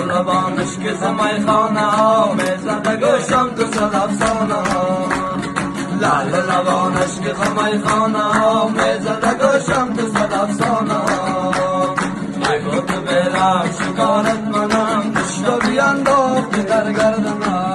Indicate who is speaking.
Speaker 1: روانش که زمای خانه ها میزده گوشم تو صد افسانه ها لال روانش که زمای خانه ها میزده گوشم تو صد افسانه ها بگو تو برم شکارت منم دشت و بیانداختی در گردنم